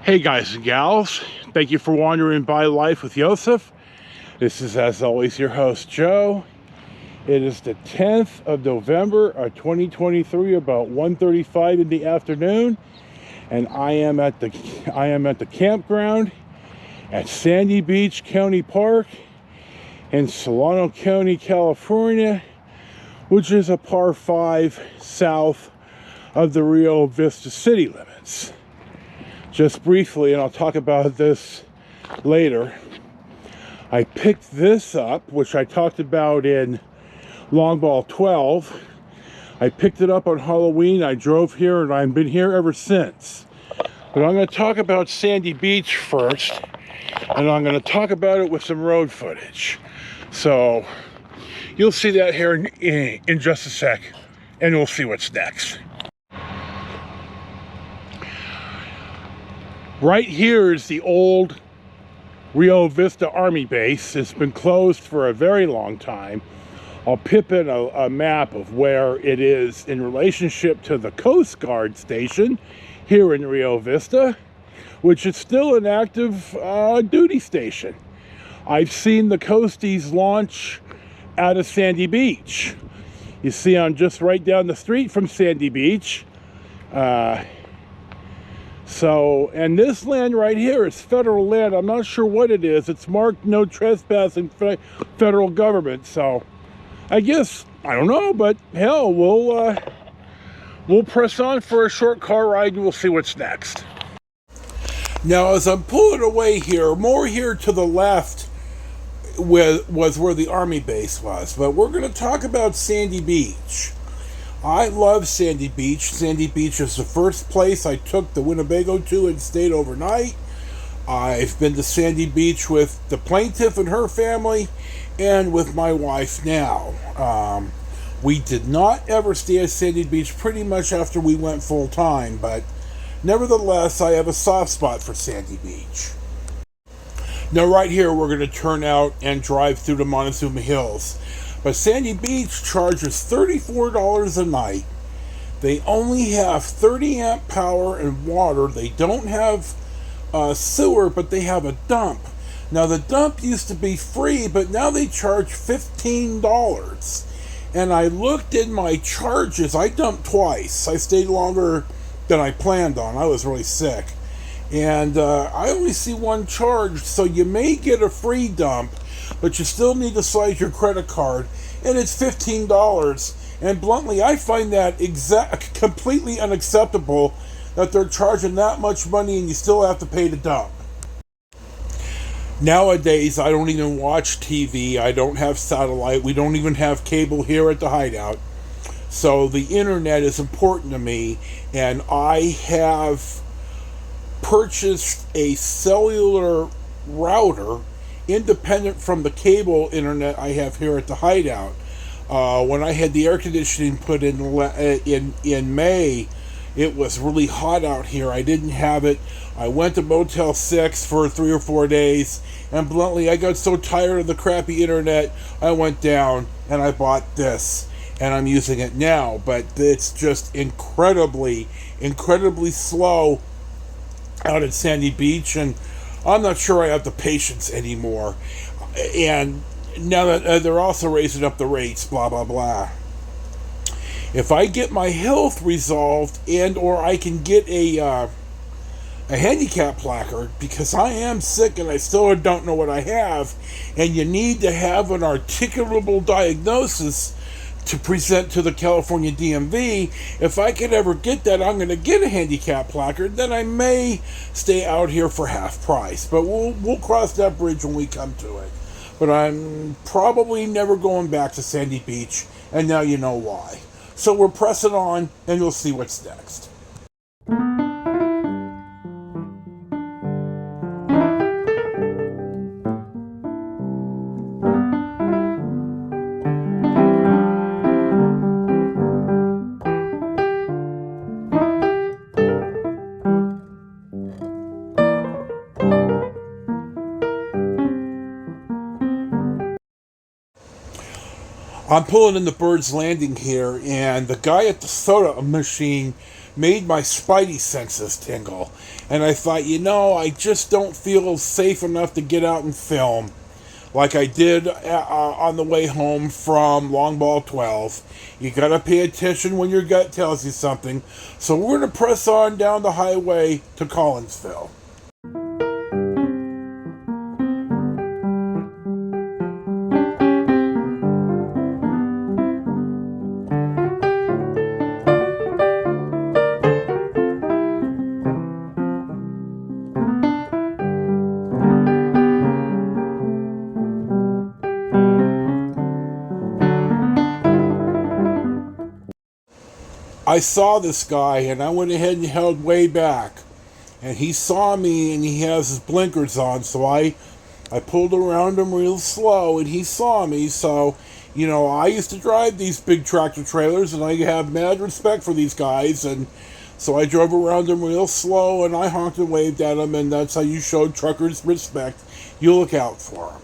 Hey guys and gals, thank you for wandering by Life with Yosef. This is, as always, your host Joe. It is the 10th of November of 2023, about 1:35 in the afternoon, and I am at the campground at Sandy Beach County Park in Solano County, California, which is a par 5 south of the Rio Vista city limits. Just briefly, and I'll talk about this later, I picked this up, which I talked about in Long Ball 12. I picked it up on Halloween. I drove here and I've been here ever since. But I'm going to talk about Sandy Beach first, and I'm going to talk about it with some road footage. So you'll see that here in just a sec, and we'll see what's next. Right here is the old Rio Vista Army base. It's been closed for a very long time. I'll pip in a map of where it is in relationship to the Coast Guard station here in Rio Vista, which is still an active duty station. I've seen the Coasties launch out of Sandy Beach. You see, I'm just right down the street from Sandy Beach. And this land right here is federal land. I'm not sure what it is. It's marked no trespassing federal government. So I guess, I don't know, but hell, we'll press on for a short car ride and we'll see what's next. Now, as I'm pulling away here, more here to the left was where the Army base was. But we're going to talk about Sandy Beach. I love Sandy Beach. Sandy Beach is the first place I took the Winnebago to and stayed overnight. I've been to Sandy Beach with the plaintiff and her family and with my wife now. We did not ever stay at Sandy Beach pretty much after we went full time, but nevertheless, I have a soft spot for Sandy Beach. Now right here, we're going to turn out and drive through the Montezuma Hills. But Sandy Beach charges $34 a night. They only have 30 amp power and water. They don't have sewer, but they have a dump. Now the dump used to be free, but now they charge $15. And I looked in my charges. I dumped twice. I stayed longer than I planned on. I was really sick. And I only see one charge, so you may get a free dump, but you still need to swipe your credit card, and it's $15. And bluntly, I find that completely unacceptable that they're charging that much money and you still have to pay to dump. Nowadays, I don't even watch TV. I don't have satellite. We don't even have cable here at the hideout. So the internet is important to me, and I have purchased a cellular router independent from the cable internet I have here at the hideout. When I had the air conditioning put in May, it was really hot out here. I didn't have it. I went to Motel 6 for 3 or 4 days, and bluntly, I got so tired of the crappy internet, I went down and I bought this, and I'm using it now, but it's just incredibly slow out at Sandy Beach, and I'm not sure I have the patience anymore. And now that they're also raising up the rates, blah, blah, blah. If I get my health resolved and or I can get a handicap placard, because I am sick and I still don't know what I have, and you need to have an articulable diagnosis to present to the California DMV. If I could ever get that, I'm going to get a handicap placard. Then I may stay out here for half price. But we'll cross that bridge when we come to it. But I'm probably never going back to Sandy Beach, and now you know why. So we're pressing on, and you'll see what's next. I'm pulling in the Bird's Landing here, and the guy at the soda machine made my spidey senses tingle. And I thought, I just don't feel safe enough to get out and film like I did on the way home from Long Ball 12. You gotta pay attention when your gut tells you something. So we're gonna press on down the highway to Collinsville. I saw this guy and I went ahead and held way back. And he saw me and he has his blinkers on, so I pulled around him real slow and he saw me. So, I used to drive these big tractor trailers and I have mad respect for these guys. And so I drove around him real slow and I honked and waved at him, and that's how you show truckers respect. You look out for them.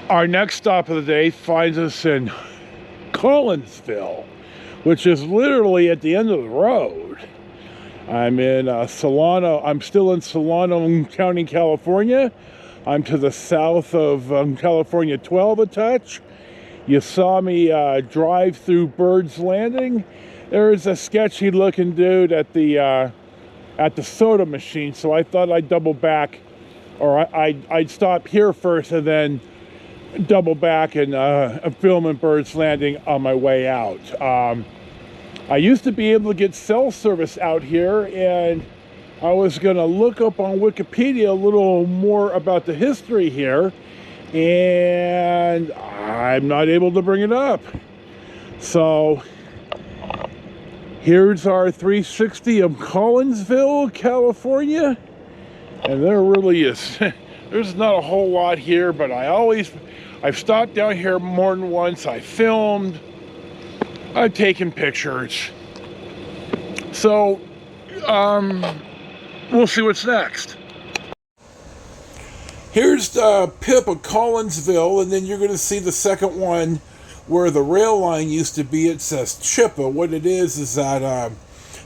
Our next stop of the day finds us in Collinsville, which is literally at the end of the road. I'm in Solano. I'm still in Solano County, California. I'm to the south of California 12 a touch. You saw me drive through Bird's Landing. There's a sketchy looking dude at the soda machine, so I thought I'd double back, or I'd stop here first and then double back and film in Bird's Landing on my way out. I used to be able to get cell service out here, and I was going to look up on Wikipedia a little more about the history here, and I'm not able to bring it up. So here's our 360 of Collinsville, California, and there really is there's not a whole lot here, but I've stopped down here more than once. I filmed, I've taken pictures. So, we'll see what's next. Here's the Pip of Collinsville, and then you're going to see the second one where the rail line used to be. It says Chippa. What it is that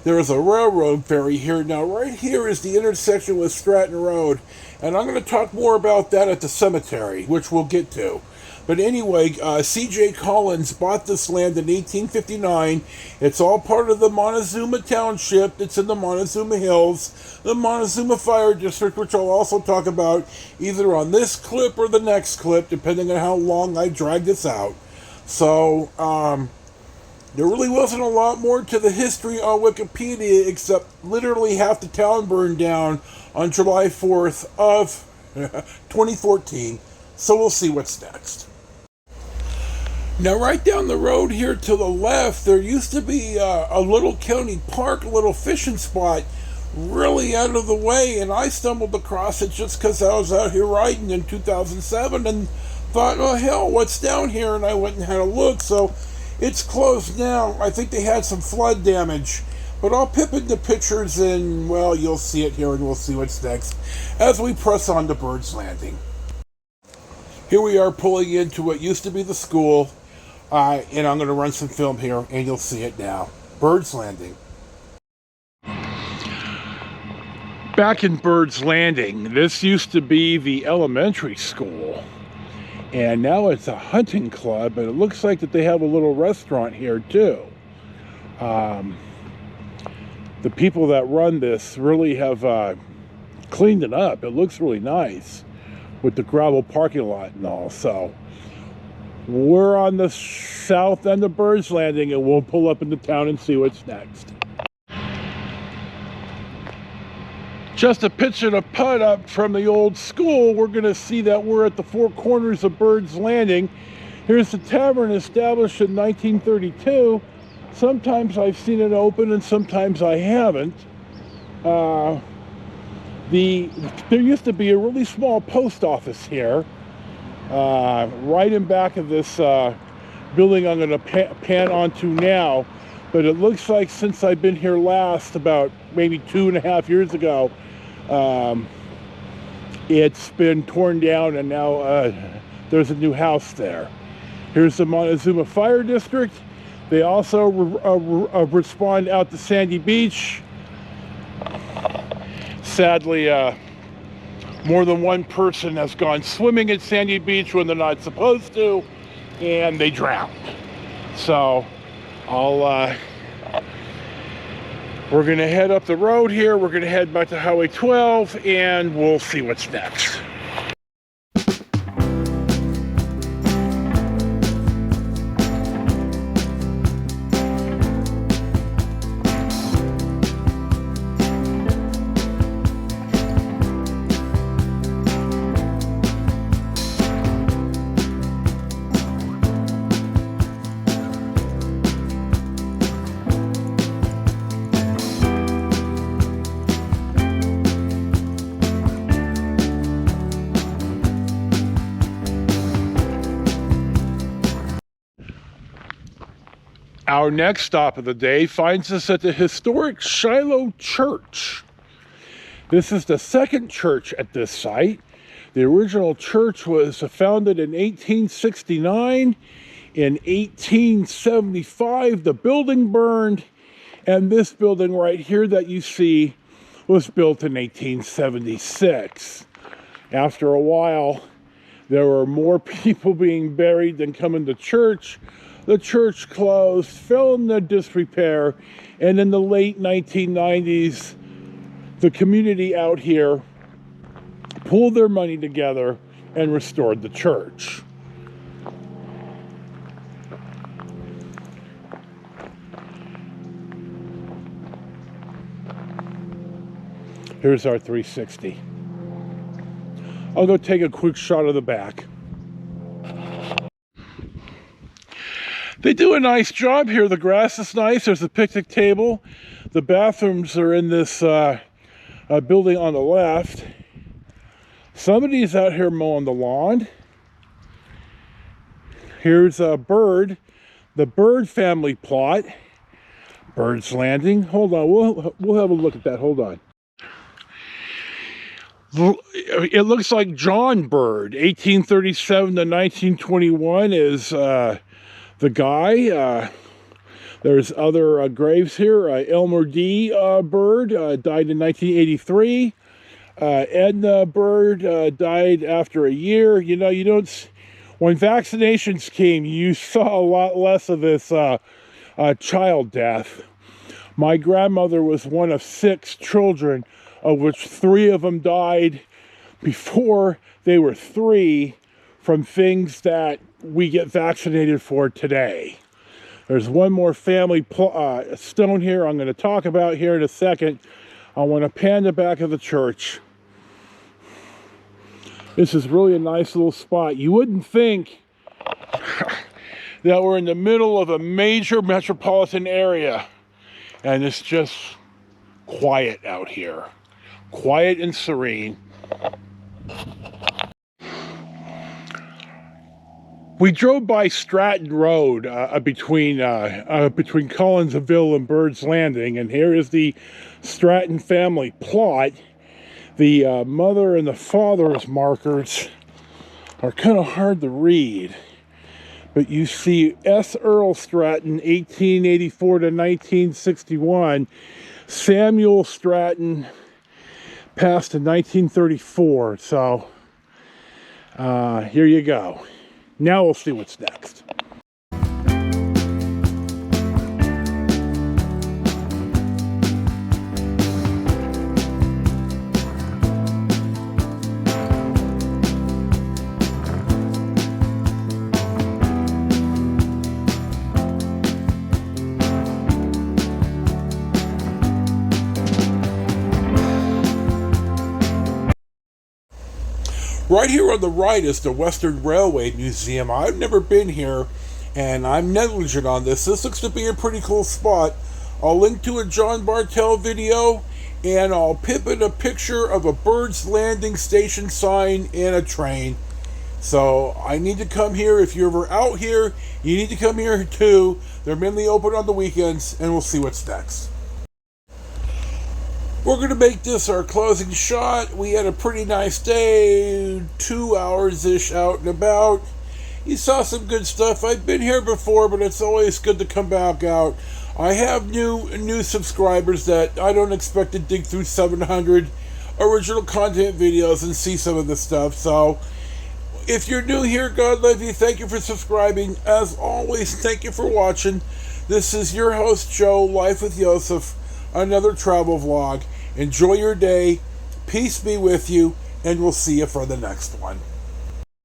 there is a railroad ferry here. Now, right here is the intersection with Stratton Road, and I'm going to talk more about that at the cemetery, which we'll get to. But anyway, C.J. Collins bought this land in 1859. It's all part of the Montezuma Township. It's in the Montezuma Hills, the Montezuma Fire District, which I'll also talk about either on this clip or the next clip, depending on how long I drag this out. So, there really wasn't a lot more to the history on Wikipedia, except literally half the town burned down on July 4th of 2014. So we'll see what's next. Now, right down the road here to the left, there used to be a little county park, a little fishing spot, really out of the way, and I stumbled across it just because I was out here riding in 2007 and thought, oh hell, what's down here? And I went and had a look. So it's closed now. I think they had some flood damage, but I'll pip in the pictures and, well, you'll see it here and we'll see what's next as we press on to Bird's Landing. Here we are pulling into what used to be the school, and I'm going to run some film here and you'll see it now. Bird's Landing. Back in Bird's Landing, this used to be the elementary school, and now it's a hunting club, and it looks like that they have a little restaurant here too. The people that run this really have cleaned it up. It looks really nice with the gravel parking lot and all. So we're on the south end of Bird's Landing, and we'll pull up into town and see what's next. Just a pitch and a putt up from the old school, we're going to see that we're at the four corners of Bird's Landing. Here's the tavern, established in 1932. Sometimes I've seen it open and sometimes I haven't. There used to be a really small post office here, right in back of this building I'm going to pan onto now. But it looks like since I've been here last, about maybe 2.5 years ago, it's been torn down, and now there's a new house there. Here's the Montezuma Fire District. They also respond out to Sandy Beach. Sadly, more than one person has gone swimming at Sandy Beach when they're not supposed to, and they drowned. So we're gonna head up the road here. We're gonna head back to Highway 12, and we'll see what's next. Our next stop of the day finds us at the historic Shilo Church. This is the second church at this site. The original church was founded in 1869. In 1875, the building burned, and this building right here that you see was built in 1876. After a while, there were more people being buried than coming to church. The church closed, fell into disrepair, and in the late 1990s, the community out here pulled their money together and restored the church. Here's our 360. I'll go take a quick shot of the back. They do a nice job here. The grass is nice. There's a picnic table. The bathrooms are in this building on the left. Somebody's out here mowing the lawn. Here's a bird. The Bird family plot. Bird's Landing. Hold on. We'll have a look at that. Hold on. It looks like John Bird, 1837 to 1921 is the guy. There's other graves here. Elmer D. Bird died in 1983. Edna Bird died after a year. You know, when vaccinations came, you saw a lot less of this child death. My grandmother was one of 6 children, of which 3 of them died before they were 3 from things that we get vaccinated for today. There's one more family stone here I'm going to talk about here in a second. I want to pan the back of the church. This is really a nice little spot. You wouldn't think that we're in the middle of a major metropolitan area, and it's just quiet out here. Quiet and serene. We drove by Stratton Road between Collinsville and Bird's Landing, and here is the Stratton family plot. The mother and the father's markers are kind of hard to read, but you see S. Earl Stratton, 1884 to 1961. Samuel Stratton passed in 1934, so here you go. Now we'll see what's next. Right here on the right is the Western Railway Museum. I've never been here, and I'm negligent on this. This looks to be a pretty cool spot. I'll link to a John Bartell video and I'll pip in a picture of a bird's landing station sign and a train. So I need to come here. If you're ever out here, you need to come here too. They're mainly open on the weekends, and we'll see what's next. We're going to make this our closing shot. We had a pretty nice day, 2 hours-ish out and about. You saw some good stuff. I've been here before, but it's always good to come back out. I have new subscribers that I don't expect to dig through 700 original content videos and see some of the stuff. So if you're new here, God love you. Thank you for subscribing. As always, thank you for watching. This is your host, Joe, Life with Yosef, another travel vlog. Enjoy your day. Peace be with you, and we'll see you for the next one.